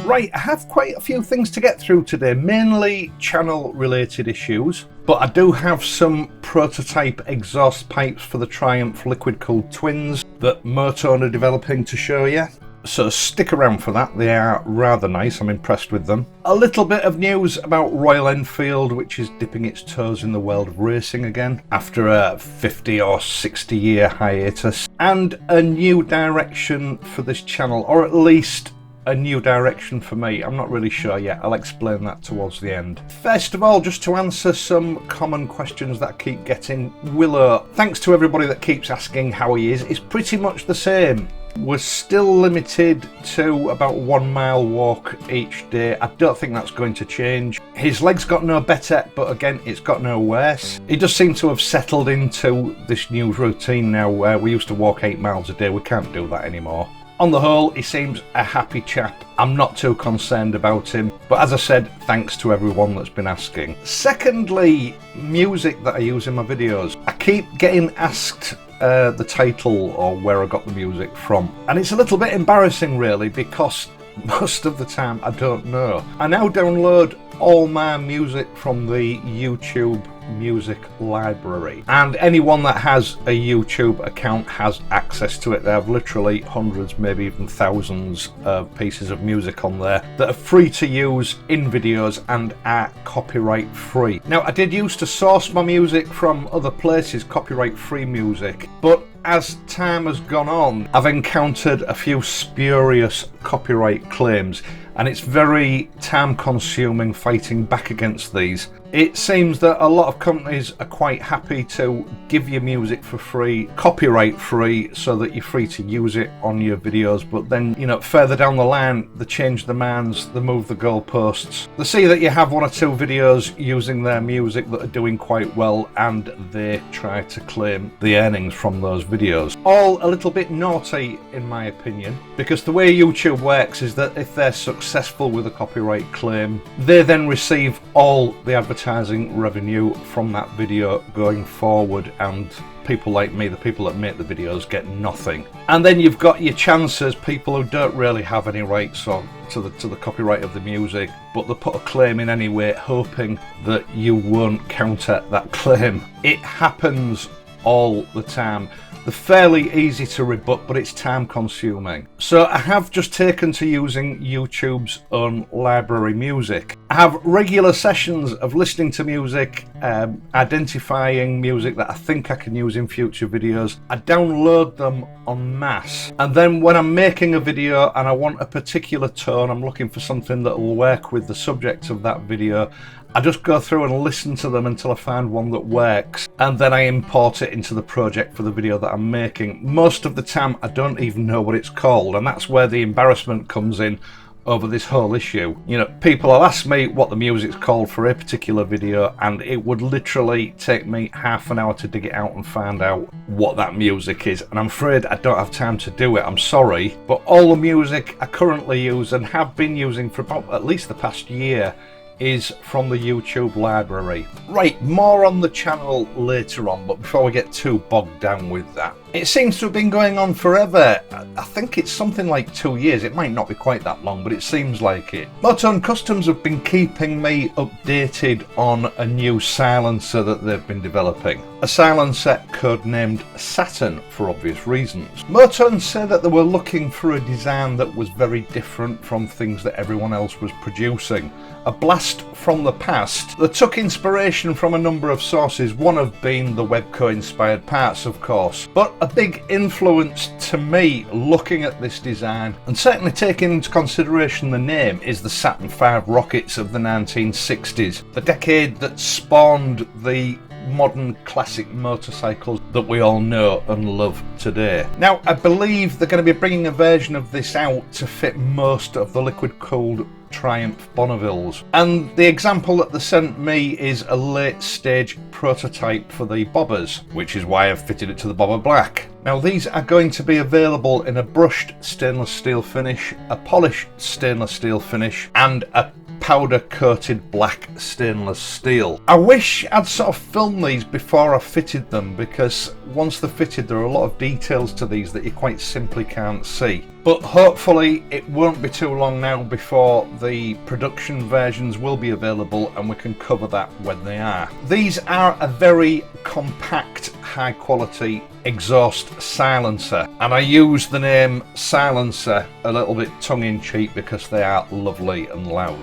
Right, I have quite a few things to get through today, mainly channel related issues, but I do have some prototype exhaust pipes for the Triumph liquid cooled twins that Motone are developing to show you. So stick around for that, they are rather nice, I'm impressed with them. A little bit of news about Royal Enfield, which is dipping its toes in the world of racing again after a 50 or 60 year hiatus. And a new direction for this channel, or at least a new direction for me. I'm not really sure yet, I'll explain that towards the end. First of all, just to answer some common questions that I keep getting. Willow, thanks to everybody that keeps asking how he is. It's pretty much the same. We're still limited to about 1 mile walk each day. I don't think that's going to change. His legs got no better, but again, it's got no worse. He does seem to have settled into this new routine now where we used to walk 8 miles a day. We can't do that anymore. On the whole, he seems a happy chap. I'm not too concerned about him, but as I said, thanks to everyone that's been asking. Secondly, music that I use in my videos. I keep getting asked the title or where I got the music from, and it's a little bit embarrassing really, because most of the time I don't know. I now download all my music from the YouTube music library, and anyone that has a YouTube account has access to it. They have literally hundreds, maybe even thousands of pieces of music on there that are free to use in videos and are copyright free. Now, I did used to source my music from other places, copyright free music, but as time has gone on, I've encountered a few spurious copyright claims, and it's very time consuming fighting back against these. It seems that a lot of companies are quite happy to give you music for free, copyright free, so that you're free to use it on your videos, but then, you know, further down the line, they change the demands, they move the goalposts. They see that you have 1 or 2 videos using their music that are doing quite well, and they try to claim the earnings from those videos. All a little bit naughty in my opinion, because the way YouTube works is that if they're successful with a copyright claim, they then receive all the advertising revenue from that video going forward, and people like me, the people that make the videos, get nothing. And then you've got your chances, people who don't really have any rights on to the copyright of the music, but they put a claim in anyway, hoping that you won't counter that claim. It happens all the time. They're fairly easy to rebut, but it's time consuming. So I have just taken to using YouTube's own library music. I have regular sessions of listening to music, identifying music that I think I can use in future videos. I download them en masse, and then when I'm making a video and I want a particular tone, I'm looking for something that will work with the subject of that video, I just go through and listen to them until I find one that works, and then I import it into the project for the video that I'm making. Most of the time I don't even know what it's called, and that's where the embarrassment comes in over this whole issue. You know, people will ask me what the music's called for a particular video, and it would literally take me half an hour to dig it out and find out what that music is, and I'm afraid I don't have time to do it. I'm sorry, but all the music I currently use and have been using for about at least the past year is from the YouTube library. Right, more on the channel later on, but before we get too bogged down with that, it seems to have been going on forever. I think it's something like 2 years. It might not be quite that long, but it seems like it. Motone Customs have been keeping me updated on a new silencer that they've been developing. A silencer codenamed Saturn for obvious reasons. Motone said that they were looking for a design that was very different from things that everyone else was producing. A blast from the past. They took inspiration from a number of sources, one of being the Webco inspired parts of course, but a big influence to me looking at this design, and certainly taking into consideration the name, is the Saturn V rockets of the 1960s, the decade that spawned the modern classic motorcycles that we all know and love today. Now, I believe they're going to be bringing a version of this out to fit most of the liquid cooled Triumph Bonnevilles, and the example that they sent me is a late stage prototype for the bobbers, which is why I've fitted it to the bobber black. Now, these are going to be available in a brushed stainless steel finish, a polished stainless steel finish, and a powder coated black stainless steel. I wish I'd sort of filmed these before I fitted them, because once they're fitted there are a lot of details to these that you quite simply can't see. But hopefully it won't be too long now before the production versions will be available and we can cover that when they are. These are a very compact, high quality exhaust silencer, and I use the name silencer a little bit tongue-in-cheek because they are lovely and loud.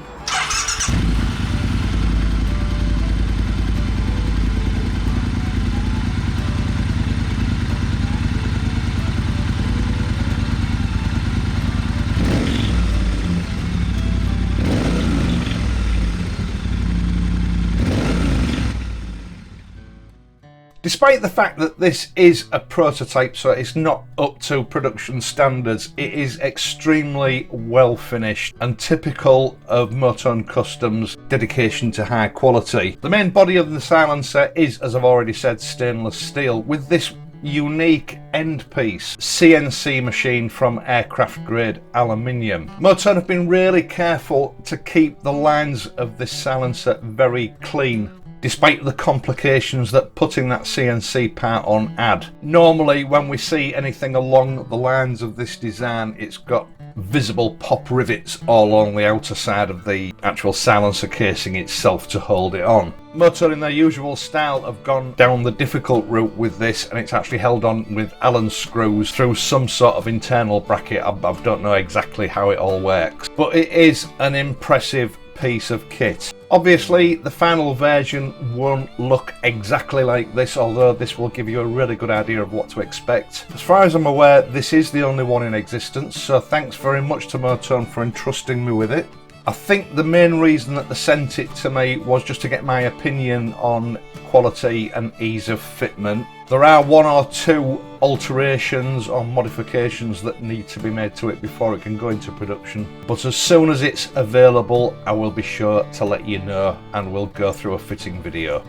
Despite the fact that this is a prototype, so it's not up to production standards, it is extremely well finished and typical of Motone Customs' dedication to high quality. The main body of the silencer is, as I've already said, stainless steel, with this unique end piece CNC machine from aircraft grade aluminium. Motone have been really careful to keep the lines of this silencer very clean, despite the complications that putting that CNC part on add. Normally when we see anything along the lines of this design, it's got visible pop rivets all along the outer side of the actual silencer casing itself to hold it on. Motone, in their usual style, have gone down the difficult route with this, and it's actually held on with Allen screws through some sort of internal bracket. I don't know exactly how it all works, but it is an impressive piece of kit. Obviously the final version won't look exactly like this, although this will give you a really good idea of what to expect. As far as I'm aware, this is the only one in existence, so thanks very much to Motone for entrusting me with it. I think the main reason that they sent it to me was just to get my opinion on quality and ease of fitment. There are one or two alterations or modifications that need to be made to it before it can go into production, but as soon as it's available I will be sure to let you know and we'll go through a fitting video.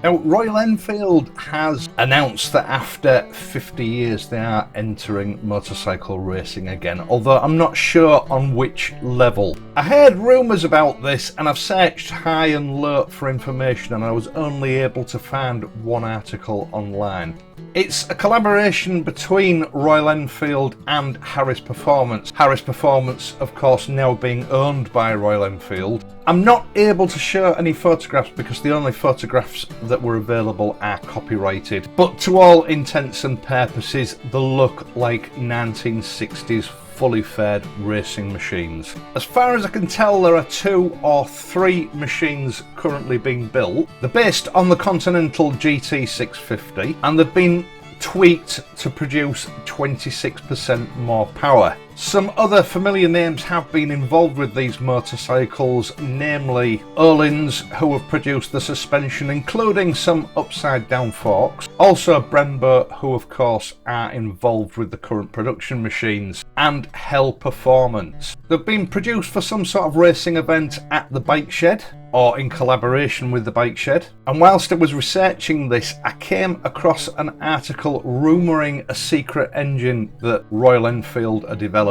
Now, Royal Enfield has announced that after 50 years they are entering motorcycle racing again, although I'm not sure on which level. I heard rumours about this and I've searched high and low for information and I was only able to find one article online. It's a collaboration between Royal Enfield and Harris Performance. Harris Performance, of course, now being owned by Royal Enfield. I'm not able to show any photographs because the only photographs that were available are copyrighted. But to all intents and purposes, they look like 1960s fully fed racing machines. As far as I can tell, there are 2 or 3 machines currently being built. They're based on the Continental GT650 and they've been tweaked to produce 26% more power. Some other familiar names have been involved with these motorcycles, namely Öhlins, who have produced the suspension, including some upside down forks. Also Brembo, who of course are involved with the current production machines, and Hell Performance. They've been produced for some sort of racing event at the bike shed, or in collaboration with the bike shed. And whilst I was researching this, I came across an article rumouring a secret engine that Royal Enfield are developing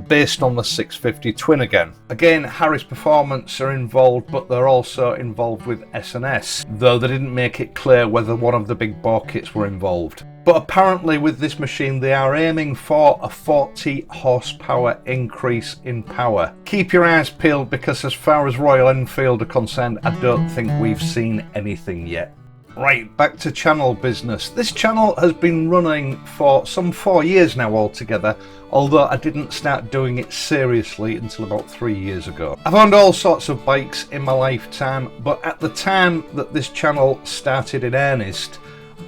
based on the 650 twin again. Again, Harris Performance are involved, but they're also involved with S&S, though they didn't make it clear whether one of the big bore kits were involved. But apparently with this machine they are aiming for a 40 horsepower increase in power. Keep your eyes peeled because as far as Royal Enfield are concerned, I don't think we've seen anything yet. Right, back to channel business. This channel has been running for some 4 years now altogether, although I didn't start doing it seriously until about 3 years ago. I've owned all sorts of bikes in my lifetime, but at the time that this channel started in earnest,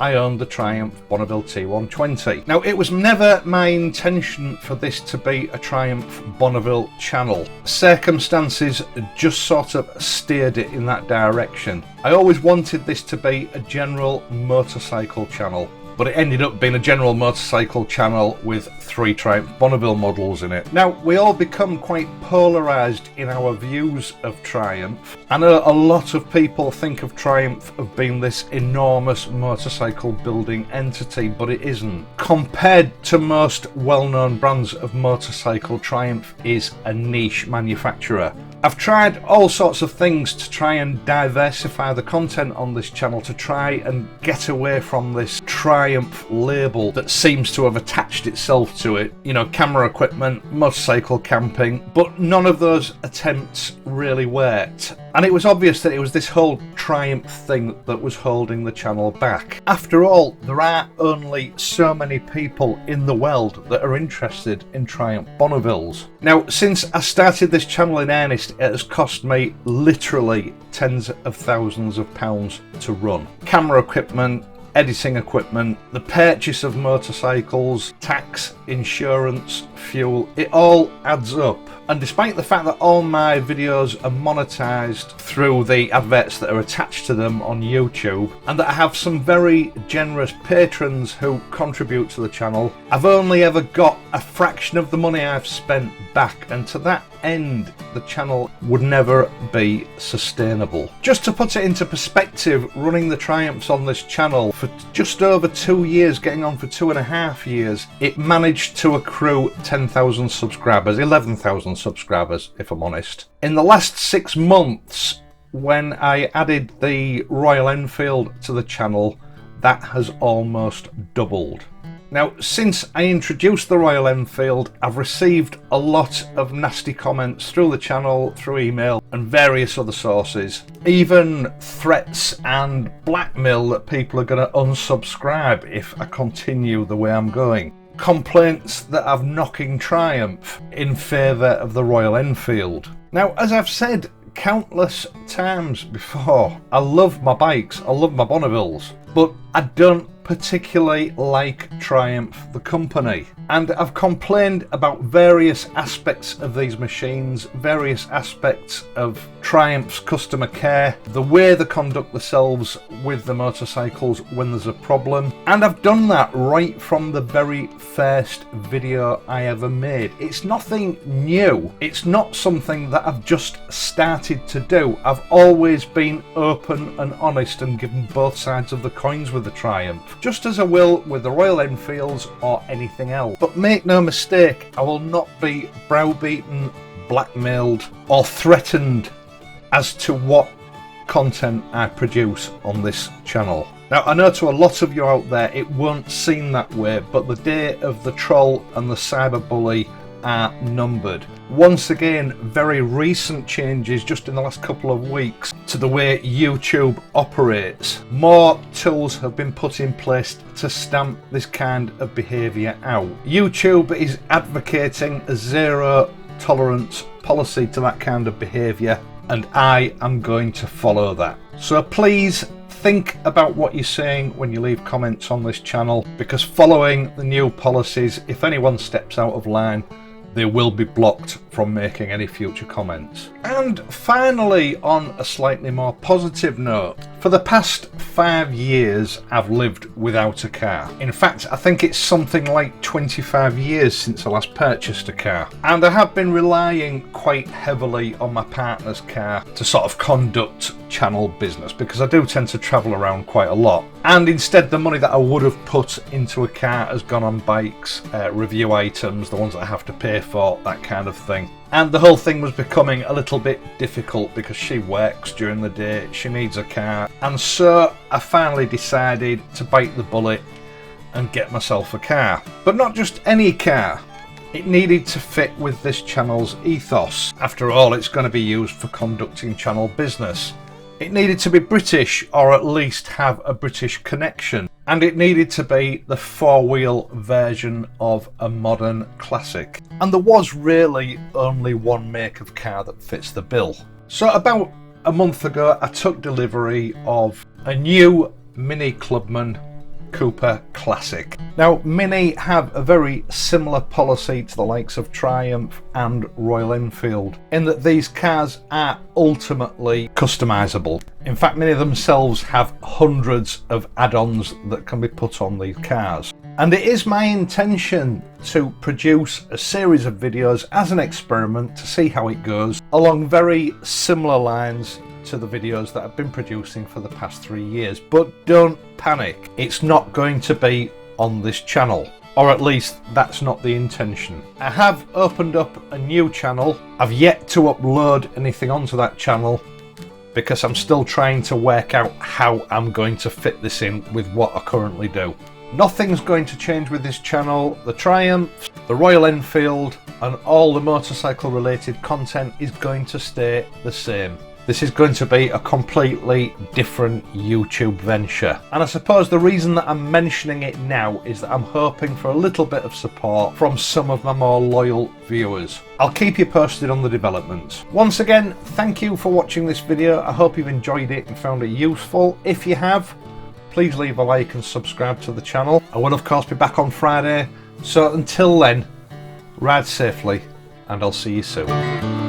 I owned the Triumph Bonneville T120. Now, it was never my intention for this to be a Triumph Bonneville channel. Circumstances just sort of steered it in that direction. I always wanted this to be a general motorcycle channel. but it ended up being a general motorcycle channel with 3 Triumph Bonneville models in it. Now, we all become quite polarised in our views of Triumph. I know a lot of people think of Triumph of being this enormous motorcycle building entity, but it isn't. Compared to most well-known brands of motorcycle, Triumph is a niche manufacturer. I've tried all sorts of things to try and diversify the content on this channel, to try and get away from this Triumph label that seems to have attached itself to it. You know, camera equipment, motorcycle camping, but none of those attempts really worked. And it was obvious that it was this whole Triumph thing that was holding the channel back. After all, there are only so many people in the world that are interested in Triumph Bonnevilles. Now, since I started this channel in earnest, it has cost me literally tens of thousands of pounds to run. Camera equipment, editing equipment, the purchase of motorcycles, tax, insurance, fuel, it all adds up. And despite the fact that all my videos are monetized through the adverts that are attached to them on YouTube, and that I have some very generous patrons who contribute to the channel, I've only ever got a fraction of the money I've spent back, and to that end the channel would never be sustainable. Just to put it into perspective, running the Triumphs on this channel for just over 2 years, getting on for 2.5 years, it managed to accrue 10,000 subscribers, 11,000 subscribers if I'm honest. In the last 6 months, when I added the Royal Enfield to the channel, that has almost doubled. Now, since I introduced the Royal Enfield, I've received a lot of nasty comments through the channel, through email and various other sources. Even threats and blackmail that people are going to unsubscribe if I continue the way I'm going. Complaints that I'm knocking Triumph in favour of the Royal Enfield. Now, as I've said countless times before, I love my bikes, I love my Bonnevilles, but I don't particularly like Triumph the company, and I've complained about various aspects of these machines, various aspects of Triumph's customer care, the way they conduct themselves with the motorcycles when there's a problem, and I've done that right from the very first video I ever made. It's nothing new, it's not something that I've just started to do. I've always been open and honest and given both sides of the coins with the Triumph, just as I will with the Royal Enfields or anything else. But make no mistake, I will not be browbeaten, blackmailed or threatened as to what content I produce on this channel. Now, I know to a lot of you out there it won't seem that way, but the day of the troll and the cyberbully are numbered. Once again, very recent changes just in the last couple of weeks to the way YouTube operates. More tools have been put in place to stamp this kind of behaviour out. YouTube is advocating a zero tolerance policy to that kind of behaviour, and I am going to follow that. So please think about what you're saying when you leave comments on this channel, because following the new policies, if anyone steps out of line, they will be blocked from making any future comments. And finally, on a slightly more positive note, for the past 5 years I've lived without a car. In fact, I think it's something like 25 years since I last purchased a car, and I have been relying quite heavily on my partner's car to sort of conduct channel business, because I do tend to travel around quite a lot, and instead the money that I would have put into a car has gone on bikes, review items, the ones that I have to pay for, that kind of thing. And the whole thing was becoming a little bit difficult because she works during the day, she needs a car, and so I finally decided to bite the bullet and get myself a car. But not just any car. It needed to fit with this channel's ethos. After all, it's going to be used for conducting channel business. It needed to be British, or at least have a British connection. And it needed to be the 4-wheel version of a modern classic. And there was really only one make of car that fits the bill. So about a month ago, I took delivery of a new Mini Clubman Cooper Classic. Now, Mini have a very similar policy to the likes of Triumph and Royal Enfield, in that these cars are ultimately customizable. In fact, Mini themselves have hundreds of add-ons that can be put on these cars. And it is my intention to produce a series of videos as an experiment to see how it goes, along very similar lines to the videos that I've been producing for the past 3 years. But don't panic, it's not going to be on this channel, or at least that's not the intention. I have opened up a new channel. I've yet to upload anything onto that channel because I'm still trying to work out how I'm going to fit this in with what I currently do. Nothing's going to change with this channel. The Triumphs, the Royal Enfield, and all the motorcycle related content is going to stay the same. This is going to be a completely different YouTube venture. And I suppose the reason that I'm mentioning it now is that I'm hoping for a little bit of support from some of my more loyal viewers. I'll keep you posted on the developments. Once again, thank you for watching this video. I hope you've enjoyed it and found it useful. If you have, please leave a like and subscribe to the channel. I will of course be back on Friday. So until then, ride safely and I'll see you soon.